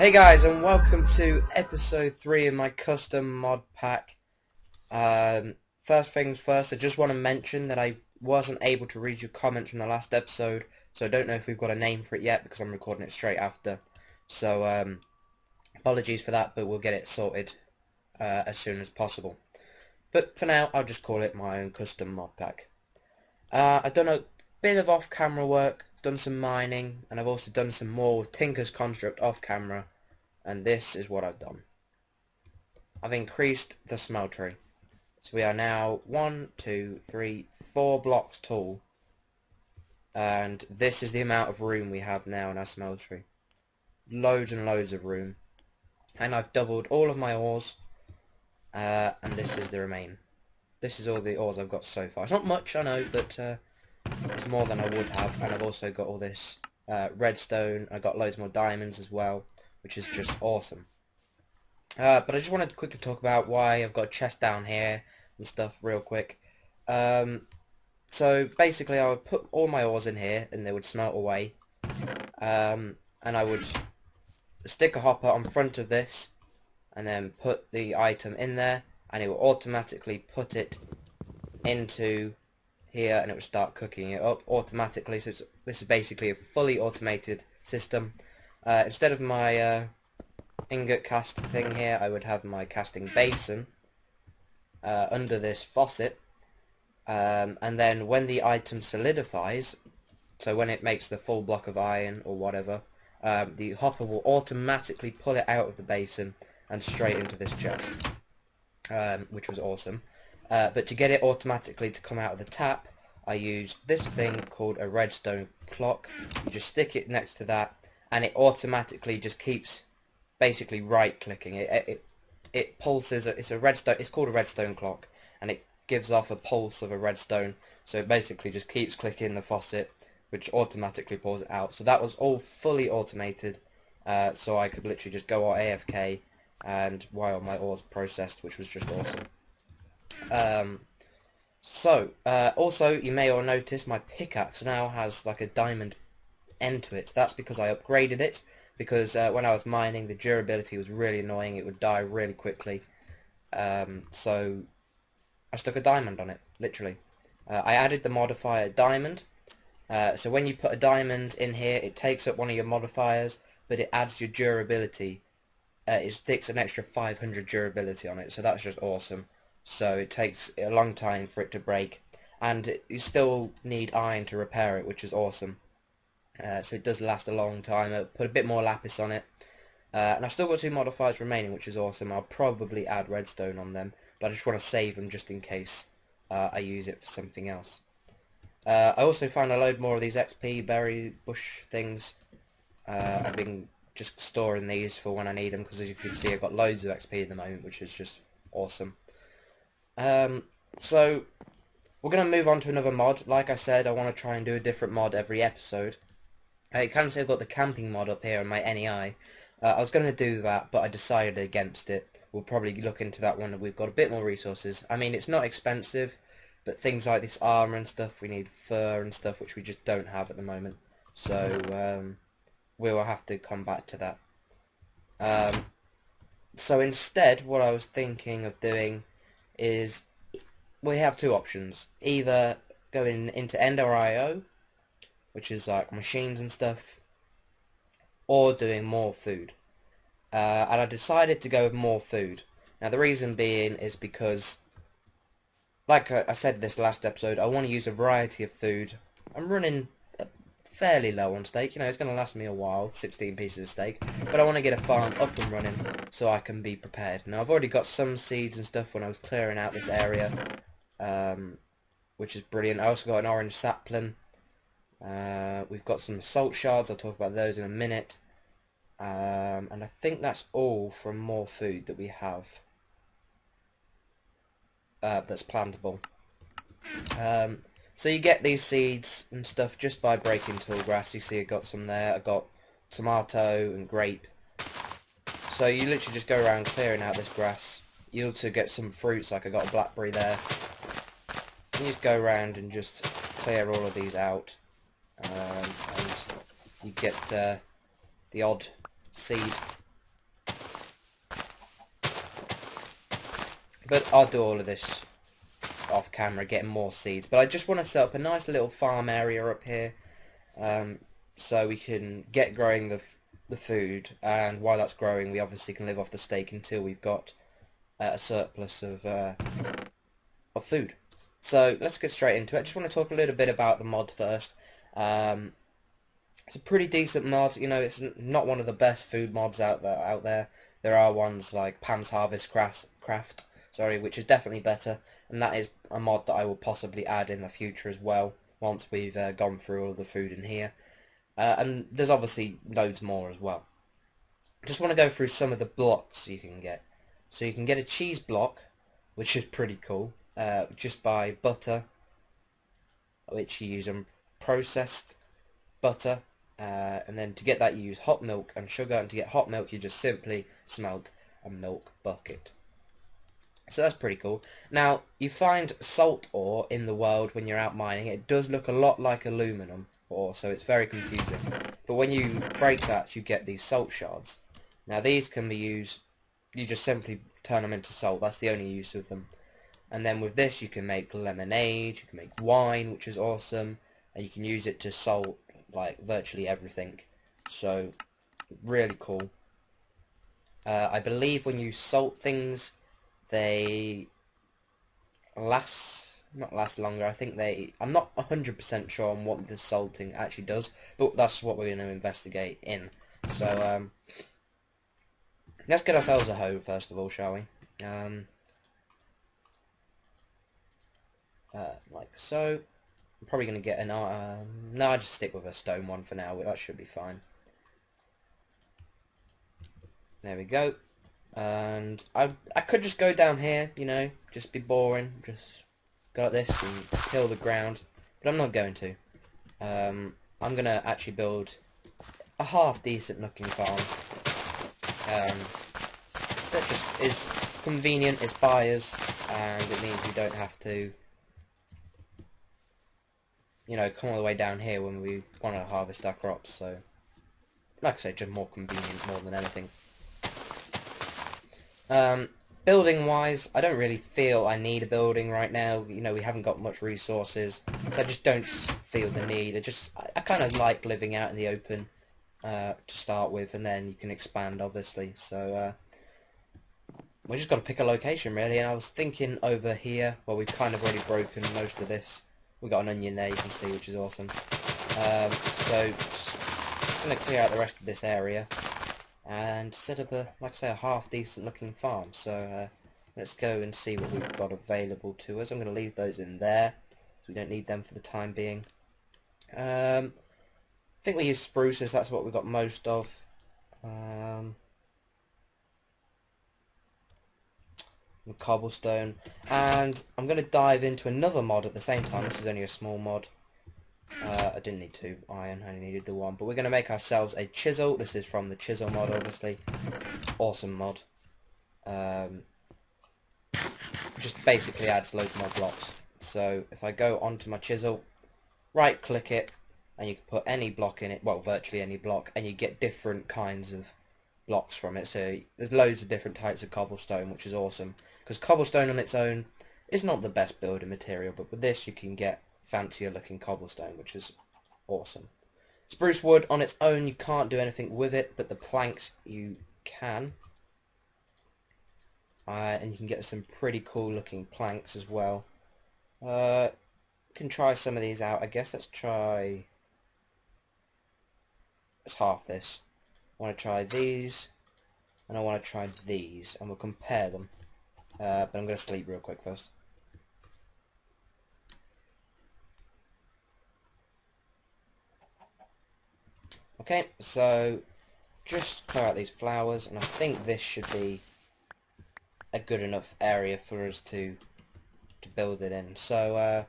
Hey guys, and welcome to episode 3 of my custom mod pack. First things first, I just want to mention that I wasn't able to read your comments from the last episode, so I don't know if we've got a name for it yet because I'm recording it straight after. So apologies for that, but we'll get it sorted as soon as possible. But for now, I'll just call it my own custom mod pack. I've done a bit of off-camera work, done some mining, and I've also done some more with Tinker's Construct off-camera, and this is what I've done. I've increased the smeltery, so we are now 4 blocks tall, and this is the amount of room we have now in our smeltery. Loads and loads of room, and I've doubled all of my ores, and this is the remain. This is all the ores I've got so far. It's not much, I know, but it's more than I would have, and I've also got all this redstone. I got loads more diamonds as well, which is just awesome. But I just wanted to quickly talk about why I've got a chest down here and stuff real quick. So basically I would put all my ores in here and they would smelt away. And I would stick a hopper on front of this and then put the item in there, and it will automatically put it into here and it will start cooking it up automatically. So this is basically a fully automated system. Instead of my ingot cast thing here, I would have my casting basin under this faucet, and then when the item solidifies, so when it makes the full block of iron or whatever, the hopper will automatically pull it out of the basin and straight into this chest, which was awesome. But to get it automatically to come out of the tap, I used this thing called a redstone clock. You just stick it next to that and it automatically just keeps basically right-clicking. It pulses. It's a redstone. It's called a redstone clock, and it gives off a pulse of a redstone. So it basically just keeps clicking the faucet, which automatically pulls it out. So that was all fully automated. So I could literally just go on AFK and while my ores processed, which was just awesome. Also, you may all notice my pickaxe now has like a diamond end to it. That's because I upgraded it, because when I was mining, the durability was really annoying. It would die really quickly. So I stuck a diamond on it, literally. I added the modifier diamond. So when you put a diamond in here, it takes up one of your modifiers, but it adds your durability. It sticks an extra 500 durability on it, so that's just awesome. So it takes a long time for it to break, and you still need iron to repair it, which is awesome. So it does last a long time. I put a bit more lapis on it, and I've still got 2 modifiers remaining, which is awesome. I'll probably add redstone on them, but I just want to save them just in case I use it for something else. I also found a load more of these XP berry bush things. I've been just storing these for when I need them, because as you can see I've got loads of XP at the moment, which is just awesome. So we're going to move on to another mod. Like I said, I want to try and do a different mod every episode. You can see I've got the camping mod up here on my NEI. I was going to do that, but I decided against it. We'll probably look into that when we've got a bit more resources. I mean, it's not expensive, but things like this armor and stuff, we need fur and stuff, which we just don't have at the moment. So we will have to come back to that. So instead, what I was thinking of doing is, we have 2 options. Either going into Ender.io, which is like machines and stuff, or doing more food. And I decided to go with more food. Now the reason being is because, like I said this last episode, I want to use a variety of food. I'm running fairly low on steak, it's going to last me a while, 16 pieces of steak, but I want to get a farm up and running so I can be prepared. Now I've already got some seeds and stuff when I was clearing out this area, which is brilliant. I also got an orange sapling. We've got some salt shards. I'll talk about those in a minute. And I think that's all from more food that we have that's plantable. So you get these seeds and stuff just by breaking tall grass. You see I got some there. I got tomato and grape. So you literally just go around clearing out this grass. You also get some fruits, like I got a blackberry there. And you just go around and just clear all of these out. And you get the odd seed but I'll do all of this off camera, getting more seeds. But I just want to set up a nice little farm area up here, so we can get growing the food, and while that's growing, we obviously can live off the steak until we've got a surplus of food. So let's get straight into it. I just want to talk a little bit about the mod first. It's a pretty decent mod. You know, it's not one of the best food mods out there. There are ones like Pam's Harvest Craft, which is definitely better, and that is a mod that I will possibly add in the future as well once we've gone through all the food in here. And there's obviously loads more as well. Just want to go through some of the blocks you can get. So you can get a cheese block, which is pretty cool, just by butter, which you use on processed butter, and then to get that you use hot milk and sugar, and to get hot milk you just simply smelt a milk bucket. So that's pretty cool. Now, you find salt ore in the world when you're out mining. It does look a lot like aluminum ore, so it's very confusing. But when you break that, you get these salt shards. Now, these can be used, you just simply turn them into salt. That's the only use of them. And then with this, you can make lemonade, you can make wine, which is awesome, and you can use it to salt, like, virtually everything. So, really cool. I believe when you salt things, they not last longer. I think I'm not 100% sure on what the salting actually does, but that's what we're going to investigate in. So, let's get ourselves a hoe first of all, shall we? Like so. I'm probably going to get an, no, I'll just stick with a stone one for now. That should be fine. There we go. And I could just go down here, you know, just be boring, just go like this and till the ground, but I'm not going to. I'm going to actually build a half decent looking farm that just is convenient, it's buyers, and it means we don't have to, you know, come all the way down here when we want to harvest our crops. So, like I say, just more convenient more than anything. Building wise, I don't really feel I need a building right now. You know, we haven't got much resources, so I just don't feel the need. I kind of like living out in the open to start with, and then you can expand, obviously. So we're just got to pick a location, really. And I was thinking over here, well, we've kind of already broken most of this. We've got an onion there, you can see, which is awesome. So just going to clear out the rest of this area and set up like I say, a half decent looking farm. So let's go and see what we've got available to us. I'm going to leave those in there, so we don't need them for the time being. I think we use spruces, that's what we've got most of. Cobblestone, and I'm going to dive into another mod at the same time. This is only a small mod. I didn't need 2 iron, I only needed the 1. But we're going to make ourselves a chisel. This is from the chisel mod, obviously. Awesome mod. Just basically adds loads more blocks. So if I go onto my chisel, right click it, and you can put any block in it, well, virtually any block, and you get different kinds of blocks from it. So there's loads of different types of cobblestone, which is awesome, because cobblestone on its own is not the best building material, but with this you can get fancier looking cobblestone, which is awesome. Spruce wood on its own, you can't do anything with it, but the planks you can, and you can get some pretty cool looking planks as well. Can try some of these out, I guess. Let's half this. I want to try these, and I want to try these, and we'll compare them. But I'm going to sleep real quick first. Okay, so just clear out these flowers, and I think this should be a good enough area for us to build it in. So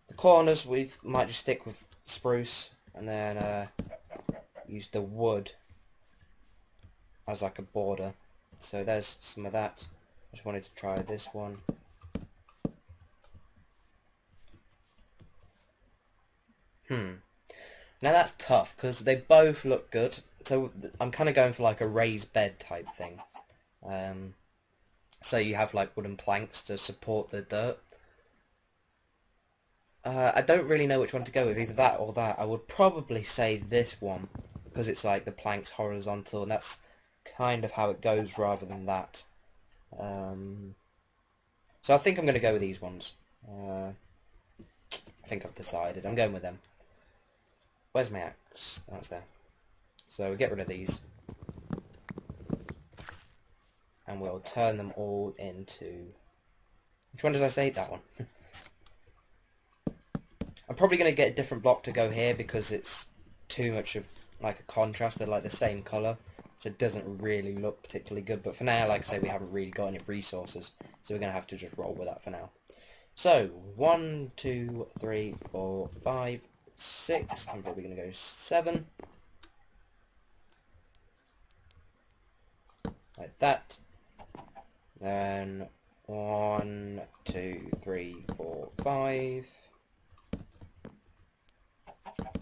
the corners we might just stick with spruce, and then use the wood as like a border. So there's some of that. I just wanted to try this one. Now that's tough because they both look good. So I'm kind of going for like a raised bed type thing. so you have like wooden planks to support the dirt. I don't really know which one to go with, either that or that. I would probably say this one, because it's like the plank's horizontal, and that's kind of how it goes rather than that. So I think I'm going to go with these ones. I think I've decided. I'm going with them. Where's my axe? That's there. So we get rid of these. And we'll turn them all into... Which one did I say? That one. I'm probably going to get a different block to go here because it's too much of like a contrast. They're like the same colour, so it doesn't really look particularly good. But for now, like I say, we haven't really got any resources, so we're going to have to just roll with that for now. So 1, 2, 3, 4, 5, 6. I'm probably going to go 7. Like that. Then 1, 2, 3, 4, 5.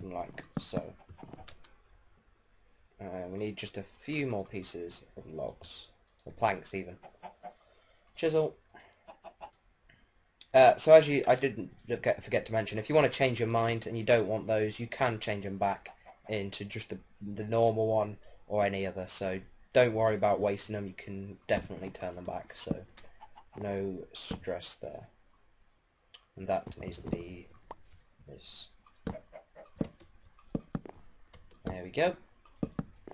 Like so. We need just a few more pieces of logs, or planks even. Chisel. So as I didn't forget to mention, if you want to change your mind and you don't want those, you can change them back into just the normal one or any other. So don't worry about wasting them. You can definitely turn them back. So no stress there. And that needs to be this. There we go.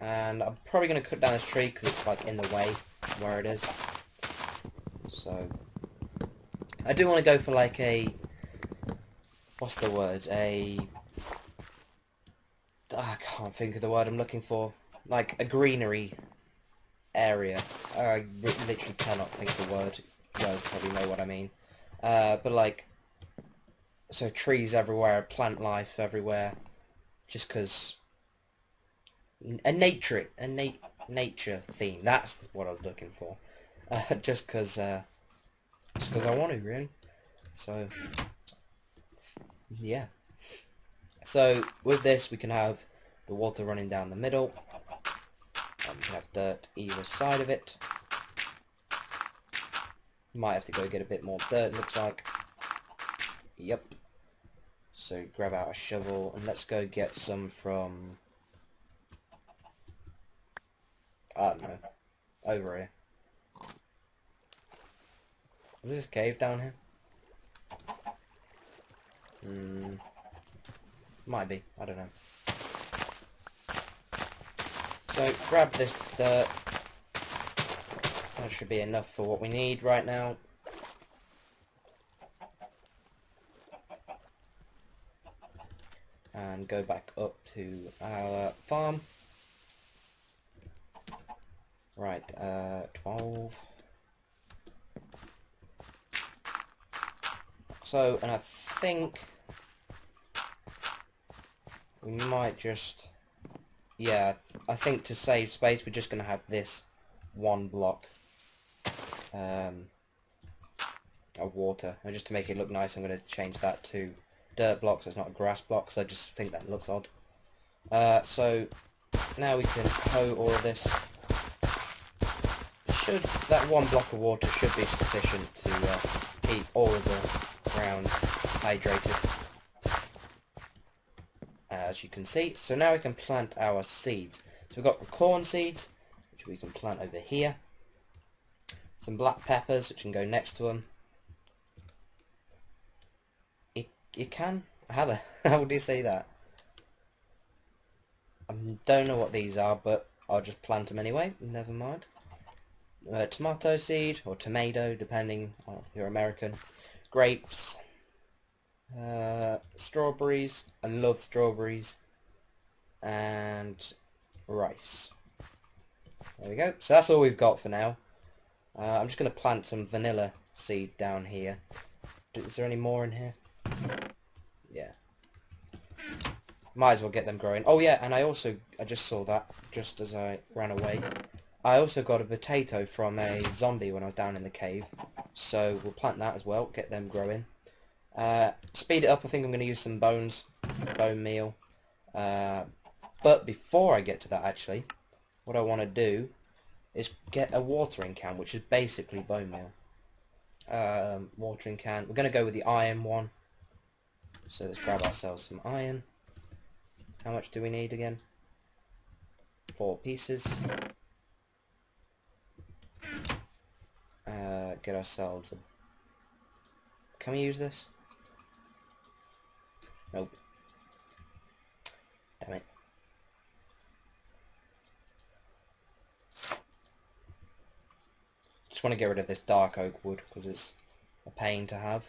And I'm probably going to cut down this tree because it's like in the way where it is. So I do want to go for like a, what's the word, I can't think of the word I'm looking for, like a greenery area. I literally cannot think of the word. You guys probably know what I mean. But like, so trees everywhere, plant life everywhere, just because a nature theme. That's what I was looking for. Just because I want to, really. So yeah. So with this, we can have the water running down the middle. And we can have dirt either side of it. Might have to go get a bit more dirt, looks like. Yep. So grab out a shovel and let's go get some from, I don't know, over here. Is this a cave down here? Might be, I don't know. So grab this dirt. That should be enough for what we need right now. And go back up to our farm. Right, 12. So, and I think we might just, yeah, I think to save space, we're just going to have this one block of water. And just to make it look nice, I'm going to change that to dirt block, so it's not a grass block, so I just think that looks odd. So now we can hoe all of this. That one block of water should be sufficient to keep all of the ground hydrated, as you can see. So now we can plant our seeds. So we've got corn seeds, which we can plant over here. Some black peppers, which can go next to them. You can? How do you say that? I don't know what these are, but I'll just plant them anyway. Never mind. Tomato seed, or tomato, depending on if you're American. Grapes. Strawberries. I love strawberries. And rice. There we go. So that's all we've got for now. I'm just going to plant some vanilla seed down here. Is there any more in here? Yeah. Might as well get them growing. Oh yeah, and I just saw that just as I ran away. I also got a potato from a zombie when I was down in the cave. So we'll plant that as well, get them growing. Speed it up, I think I'm going to use some bone meal. But before I get to that, actually, what I want to do is get a watering can, which is basically bone meal. Watering can. We're going to go with the iron one. So let's grab ourselves some iron. How much do we need again? 4 pieces. Get ourselves a... Can we use this? Nope. Damn it. Just want to get rid of this dark oak wood because it's a pain to have.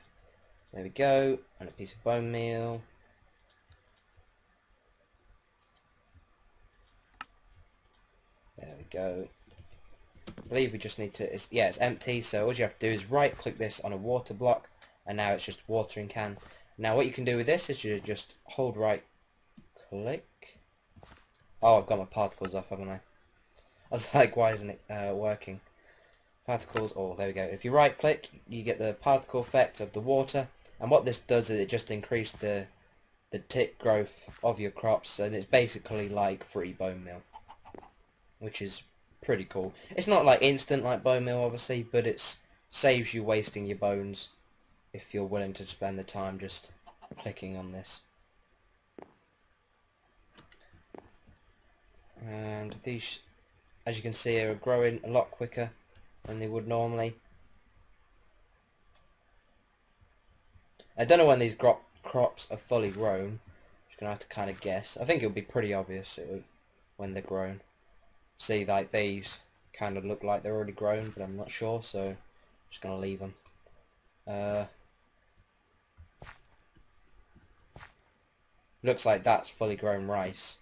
There we go. And a piece of bone meal. There we go. I believe we just need to... it's empty, so all you have to do is right click this on a water block, and now it's just a watering can. Now what you can do with this is you just hold right click. Oh, I've got my particles off, haven't I? I was like, why isn't it working? Particles, oh, there we go. If you right click, you get the particle effect of the water, and what this does is it just increases the tick growth of your crops, and it's basically like free bone meal, which is pretty cool. It's not like instant like bone meal, obviously, but it saves you wasting your bones if you're willing to spend the time just clicking on this. And these, as you can see, are growing a lot quicker than they would normally. I don't know when these crops are fully grown. Just gonna have to kind of guess. I think it'll be pretty obvious when they're grown. See, like these kind of look like they're already grown, but I'm not sure, so I'm just gonna leave them. Looks like that's fully grown rice.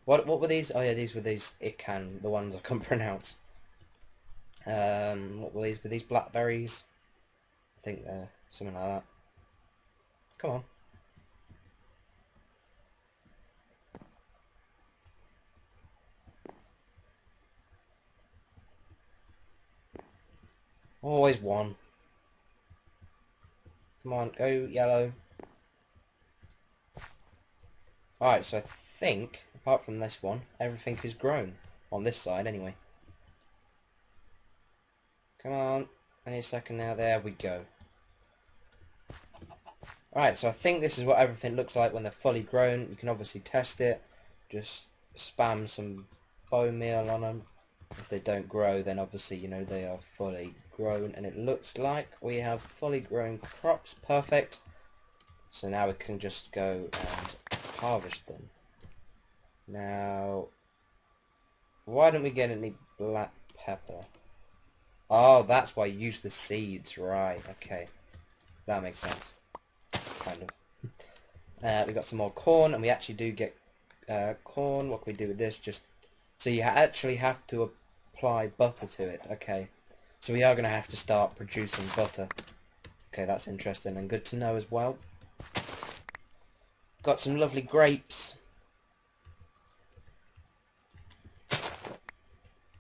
What were these? Oh yeah, these were these ikan, the ones I couldn't pronounce. What were these? Were these blackberries? I think they're something like that. Come on. Always one. Come on, go yellow. Alright, so I think, apart from this one, everything is grown. On this side, anyway. Come on. Any second now. There we go. Alright, so I think this is what everything looks like when they're fully grown. You can obviously test it. Just spam some bone meal on them. If they don't grow, then obviously, you know, they are fully grown. And it looks like we have fully grown crops. Perfect. So now we can just go and harvest them. Now, why don't we get any black pepper? Oh, that's why you use the seeds, right? Okay, that makes sense, kind of. We got some more corn, and we actually do get corn. What can we do with this? Just so you actually have to apply butter to it. Okay, so we are going to have to start producing butter. Okay, that's interesting and good to know as well. Got some lovely grapes.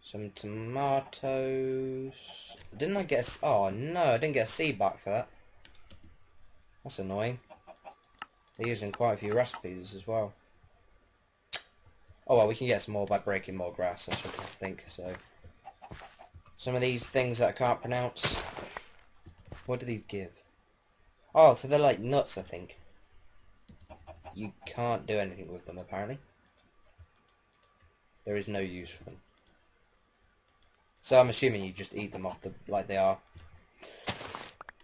Some tomatoes. Didn't I get a... oh no, I didn't get a seed back for that. That's annoying. They're using quite a few recipes as well. Oh well, we can get some more by breaking more grass, I think. So some of these things that I can't pronounce. What do these give? Oh, so they're like nuts, I think. You can't do anything with them, apparently. There is no use for them. So I'm assuming you just eat them off like they are.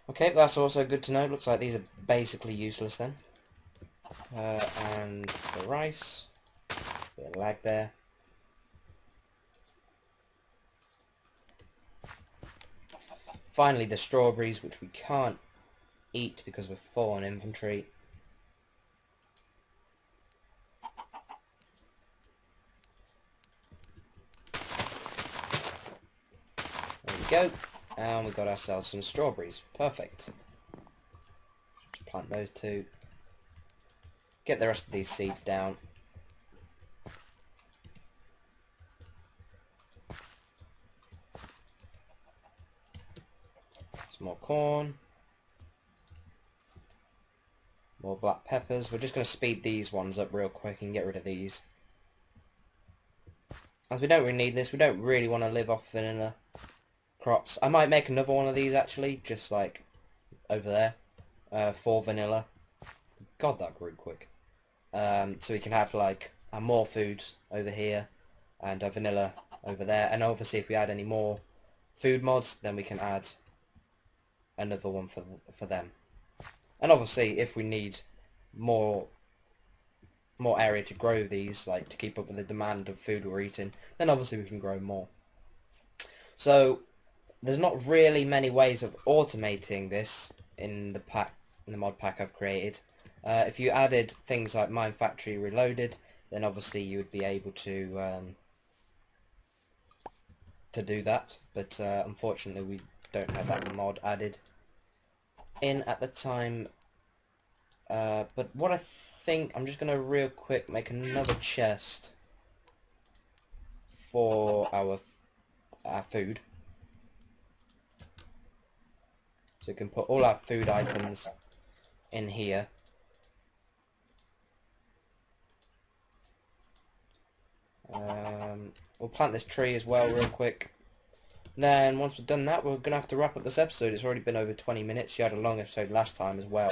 Okay, that's also good to know. Looks like these are basically useless then. And the rice. Bit of lag there. Finally, the strawberries, which we can't eat because we're full on inventory. There we go. And we got ourselves some strawberries. Perfect. Just plant those two. Get the rest of these seeds down. Some more corn. More black peppers. We're just going to speed these ones up real quick and get rid of these. as we don't really need this. We don't really want to live off vanilla crops. I might make another one of these actually, just like over there, for vanilla. God, that grew quick. So we can have like more foods over here and vanilla over there. And obviously, if we add any more food mods, then we can add another one for them. And obviously, if we need more area to grow these, like to keep up with the demand of food we're eating, then obviously we can grow more. So there's not really many ways of automating this in the mod pack I've created. If you added things like Mine Factory Reloaded, then obviously you would be able to do that. But unfortunately, we don't have that mod added in at the time. But what I think, I'm just gonna real quick make another chest for our food, so we can put all our food items in here. We'll plant this tree as well real quick. Then once we've done that, we're gonna have to wrap up this episode. It's already been over 20 minutes. You had a long episode last time as well,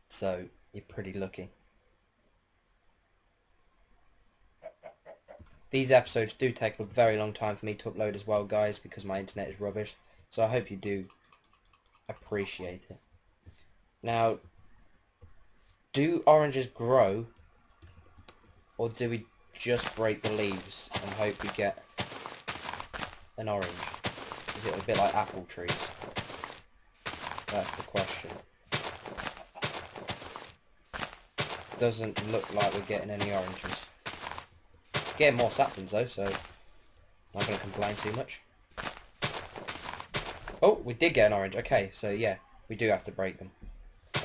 so you're pretty lucky. These episodes do take a very long time for me to upload as well, guys, because my internet is rubbish. So I hope you do appreciate it. Now, do oranges grow, or do we just break the leaves and hope we get an orange? Is it a bit like apple trees? That's the question. Doesn't look like we're getting any oranges. Getting more saplings though, so not going to complain too much. Oh, we did get an orange. Okay, so yeah, we do have to break them.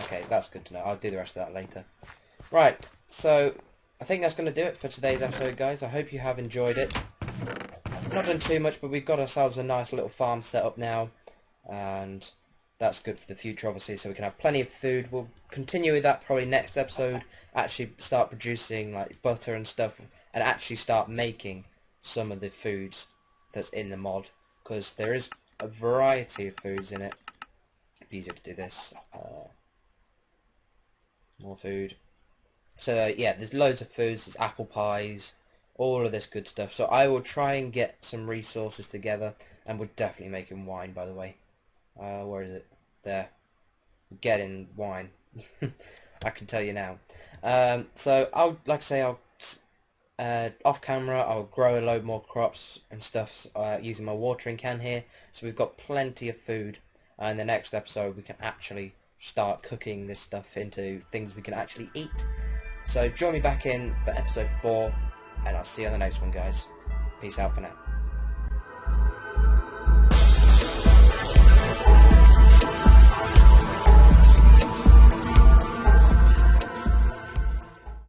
Okay, that's good to know. I'll do the rest of that later. Right, so I think that's going to do it for today's episode, guys. I hope you have enjoyed it. Not done too much, but we've got ourselves a nice little farm set up now, and that's good for the future, obviously, so we can have plenty of food. We'll continue with that probably next episode, actually start producing like butter and stuff, and actually start making some of the foods that's in the mod, because there is a variety of foods in it. It'd be easier to do this. More food. So yeah, there's loads of foods. There's apple pies, all of this good stuff. So I will try and get some resources together, and we're definitely making wine, by the way. Where is it? There. We're getting wine. I can tell you now. So I'll, like I say, I'll off camera I'll grow a load more crops and stuff using my watering can here. So we've got plenty of food. In the next episode we can actually start cooking this stuff into things we can actually eat. So join me back in for episode 4, and I'll see you on the next one, guys. Peace out for now.